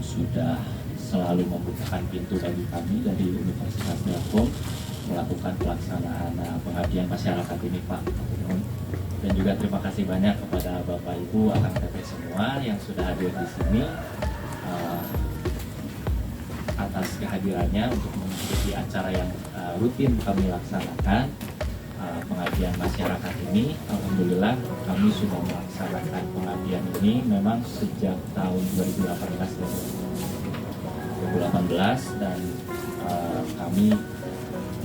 sudah selalu membukakan pintu bagi kami dari Universitas Telkom melakukan pelaksanaan pengabdian masyarakat ini, Pak. Dan juga terima kasih banyak kepada Bapak Ibu Akang Teteh semua yang sudah hadir di sini atas kehadirannya untuk mengikuti acara yang rutin kami laksanakan. Pengabdian masyarakat ini, alhamdulillah kami sudah melaksanakan pengabdian ini memang sejak tahun 2018 dan kami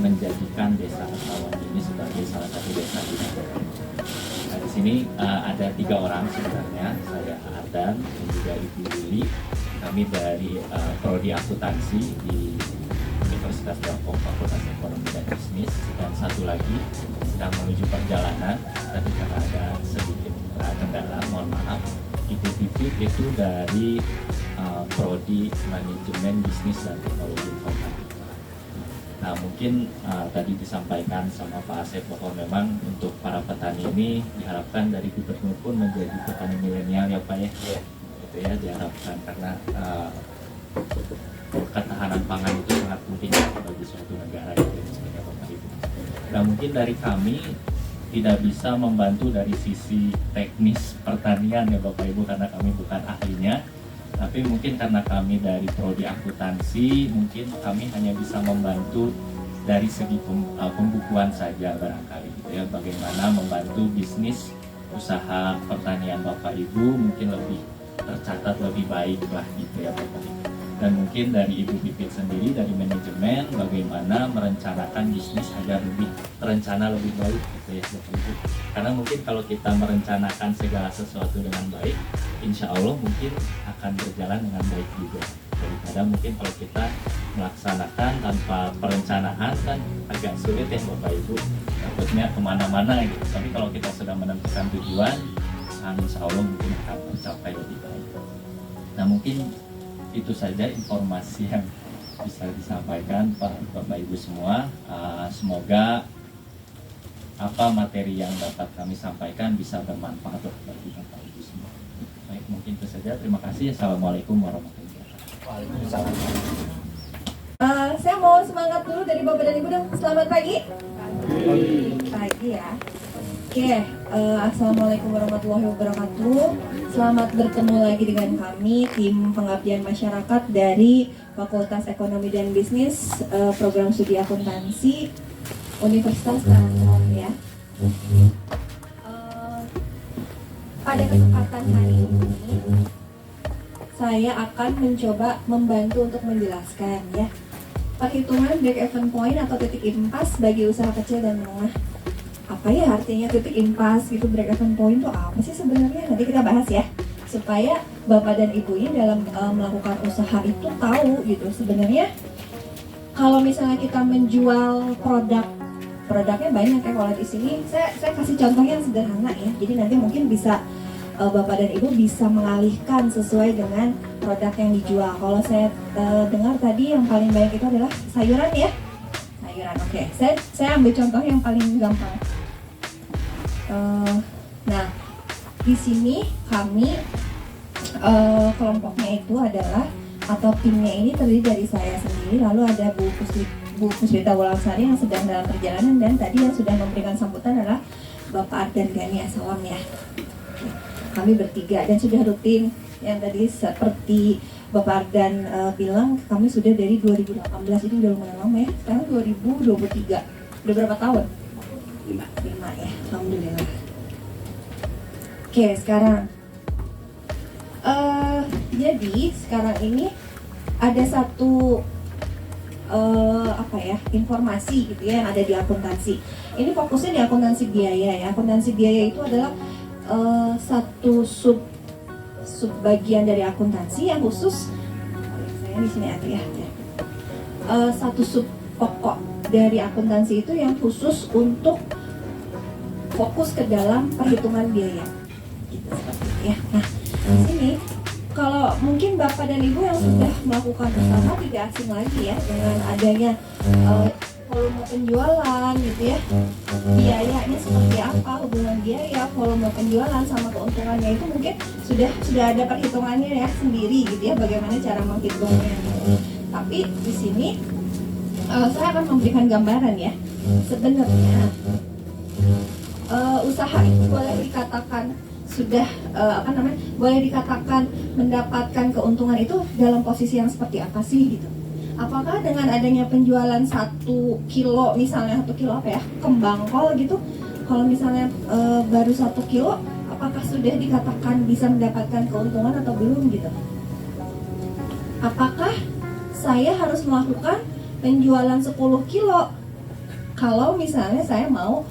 menjadikan desa Katawan ini sebagai salah satu desa di Nagara. Nah, di sini ada 3 orang sebenarnya, saya Ardan dan juga Ibu Lili. Kami dari prodi akuntansi di Universitas Telkom Fakultas Ekonomi dan Bisnis, dan satu lagi sedang menuju perjalanan tapi karena ada sedikit kendala, mohon maaf. Ibu Pipit itu dari prodi manajemen bisnis dan teknologi informatika. Nah, mungkin tadi disampaikan sama Pak Asep bahwa memang untuk para petani ini diharapkan dari gubernur pun menjadi petani milenial ya Pak ya. Itu ya diharapkan karena ketahanan pangan itu sangat penting bagi suatu negara gitu, ya Bapak Ibu. Nah, mungkin dari kami tidak bisa membantu dari sisi teknis pertanian ya Bapak Ibu karena kami bukan ahlinya. Tapi mungkin karena kami dari prodi akuntansi, mungkin kami hanya bisa membantu dari segi pembukuan saja barangkali gitu ya. Bagaimana membantu bisnis usaha pertanian Bapak Ibu mungkin lebih tercatat lebih baik lah gitu ya Bapak Ibu. Dan mungkin dari Ibu Pipit sendiri dari manajemen bagaimana merencanakan bisnis agar lebih terencana lebih baik gitu ya Bapak Ibu. Karena mungkin kalau kita merencanakan segala sesuatu dengan baik, insya Allah mungkin akan berjalan dengan baik juga. Daripada mungkin kalau kita melaksanakan tanpa perencanaan kan agak sulit ya Bapak Ibu. Takutnya kemana-mana gitu. Tapi kalau kita sudah menentukan tujuan, insya Allah mungkin akan tercapai lebih baik. Nah, mungkin itu saja informasi yang bisa disampaikan Bapak Ibu semua. Semoga apa materi yang dapat kami sampaikan bisa bermanfaat bagi Bapak Ibu semua. Baik, mungkin itu saja. Terima kasih. Assalamualaikum warahmatullahi wabarakatuh. Waalaikumsalam. Saya mau semangat dulu dari Bapak dan Ibu dong. Selamat pagi. Pagi ya. Oke, Assalamualaikum warahmatullahi wabarakatuh. Selamat bertemu lagi dengan kami, tim pengabdian masyarakat dari Fakultas Ekonomi dan Bisnis, Program Studi Akuntansi, Universitas Telkom ya. Pada kesempatan hari ini, saya akan mencoba membantu untuk menjelaskan ya perhitungan break even point atau titik impas bagi usaha kecil dan menengah. Apa ya artinya titik impas gitu, break even point itu apa sih sebenarnya? Nanti kita bahas ya, supaya Bapak dan Ibunya dalam melakukan usaha itu tahu gitu sebenarnya. Kalau misalnya kita menjual produknya banyak ya, kalau di sini saya kasih contoh yang sederhana ya. Jadi nanti mungkin bisa Bapak dan Ibu bisa mengalihkan sesuai dengan produk yang dijual. Kalau saya dengar tadi yang paling banyak itu adalah sayuran ya. Sayuran, oke. Saya ambil contoh yang paling gampang. Nah, di sini kami kelompoknya itu adalah atau timnya ini terdiri dari saya sendiri, lalu ada Bu Puspita Wulansari yang sedang dalam perjalanan, dan tadi yang sudah memberikan sambutan adalah Bapak Ardan Gani Asalam ya. Kami bertiga dan sudah rutin yang tadi seperti Bapak Ardan bilang, kami sudah dari 2018, ini udah lumayan lama ya. Sekarang 2023, udah berapa tahun? 5 ya, alhamdulillah. Oke, sekarang jadi sekarang ini ada satu informasi gitu ya yang ada di akuntansi. Ini fokusnya di akuntansi biaya ya. Akuntansi biaya itu adalah satu sub bagian dari akuntansi yang khusus. Saya di sini ada ya. Satu sub pokok dari akuntansi itu yang khusus untuk fokus ke dalam perhitungan biaya. Gitu seperti itu ya. Nah, di sini kalau mungkin Bapak dan Ibu yang sudah melakukan usaha tidak asing lagi ya dengan adanya volume penjualan gitu ya, biayanya seperti apa, hubungan biaya, volume penjualan sama keuntungannya itu mungkin sudah ada perhitungannya ya sendiri gitu ya, bagaimana cara menghitungnya. Tapi di sini saya akan memberikan gambaran ya. Sebenarnya usaha itu boleh dikatakan sudah boleh dikatakan mendapatkan keuntungan itu dalam posisi yang seperti apa sih gitu. Apakah dengan adanya penjualan 1 kilo misalnya, 1 kilo apa ya, kembang kol gitu, kalau misalnya baru 1 kilo, apakah sudah dikatakan bisa mendapatkan keuntungan atau belum gitu? Apakah saya harus melakukan penjualan 10 kilo kalau misalnya saya mau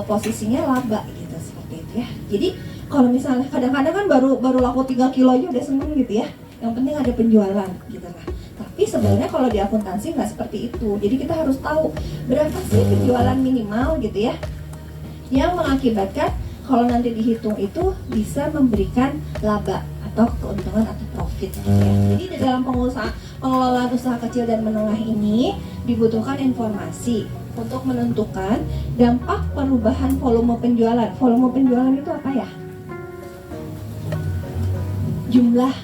posisinya laba gitu, seperti itu ya. Jadi kalau misalnya kadang-kadang kan baru laku 3 kilo aja udah seneng gitu ya, yang penting ada penjualan gitu lah. Tapi sebenarnya kalau di akuntansi nggak seperti itu. Jadi kita harus tahu berapa sih penjualan minimal gitu ya, yang mengakibatkan kalau nanti dihitung itu bisa memberikan laba atau keuntungan atau profit gitu ya. Jadi di dalam pengelolaan usaha kecil dan menengah ini dibutuhkan informasi untuk menentukan dampak perubahan volume penjualan. Volume penjualan itu apa ya? Jumlah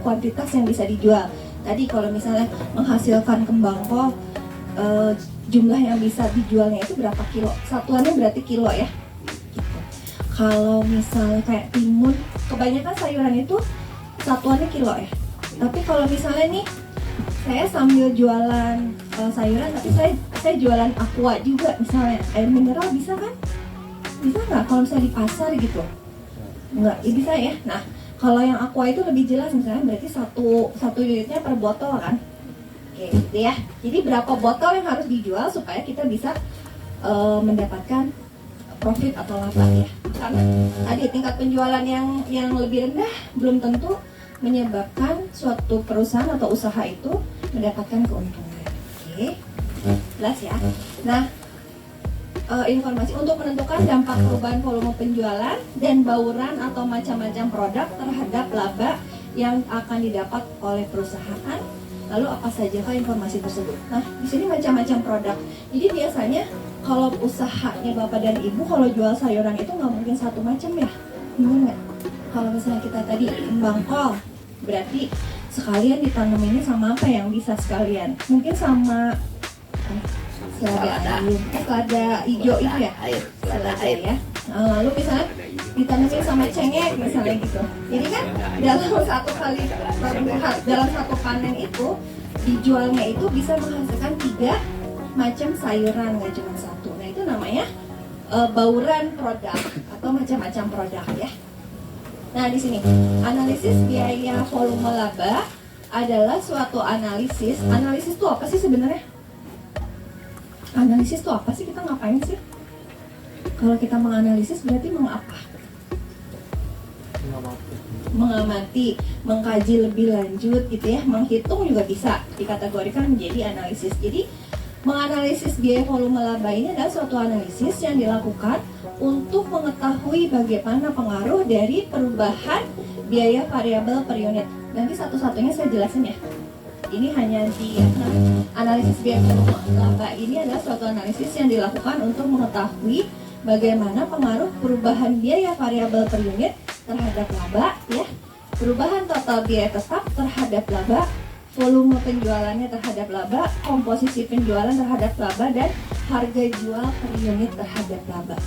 kuantitas yang bisa dijual. Tadi kalau misalnya menghasilkan kembang kol, jumlah yang bisa dijualnya itu berapa kilo? Satuannya berarti kilo ya. Gitu. Kalau misalnya kayak timun, kebanyakan sayuran itu satuannya kilo ya. Tapi kalau misalnya nih saya sambil jualan sayuran, tapi saya jualan aqua juga misalnya, air mineral bisa kan? Bisa nggak kalau misalnya di pasar gitu? Nggak, ya bisa ya. Nah, kalau yang aqua itu lebih jelas, misalnya berarti satu unitnya per botol kan? Oke, gitu ya. Jadi berapa botol yang harus dijual supaya kita bisa mendapatkan profit atau laba ya? Karena tadi tingkat penjualan yang lebih rendah belum tentu menyebabkan suatu perusahaan atau usaha itu mendapatkan keuntungan. Oke, jelas ya. Nah, informasi untuk menentukan dampak perubahan volume penjualan dan bauran atau macam-macam produk terhadap laba yang akan didapat oleh perusahaan. Lalu apa saja informasi tersebut? Nah, di sini macam-macam produk. Jadi biasanya kalau usahanya Bapak dan Ibu kalau jual sayuran itu nggak mungkin satu macam ya, benar nggak? Kalau misalnya kita tadi kembang kol, berarti sekalian ditanaminnya sama apa yang bisa sekalian? Mungkin sama selada hijau itu ya, selada ya. Lalu misalnya ditanamin sama cengkeh misalnya gitu. Jadi kan dalam satu panen itu dijualnya itu bisa menghasilkan 3 macam sayuran, nggak cuma satu. Nah itu namanya bauran produk atau macam-macam produk ya. Nah di sini analisis biaya volume laba adalah suatu analisis. Analisis itu apa sih sebenarnya? Analisis itu apa sih? Kita ngapain sih? Kalau kita menganalisis berarti mengapa? Mengamati, mengkaji lebih lanjut gitu ya. Menghitung juga bisa dikategorikan menjadi analisis. Jadi menganalisis biaya volume laba ini adalah suatu analisis yang dilakukan untuk mengetahui bagaimana pengaruh dari perubahan biaya variabel per unit. Nanti satu-satunya saya jelasin ya. Ini hanya di analisis biaya volume laba ini adalah suatu analisis yang dilakukan untuk mengetahui bagaimana pengaruh perubahan biaya variabel per unit terhadap laba ya, perubahan total biaya tetap terhadap laba, volume penjualannya terhadap laba, komposisi penjualan terhadap laba, dan harga jual per unit terhadap laba.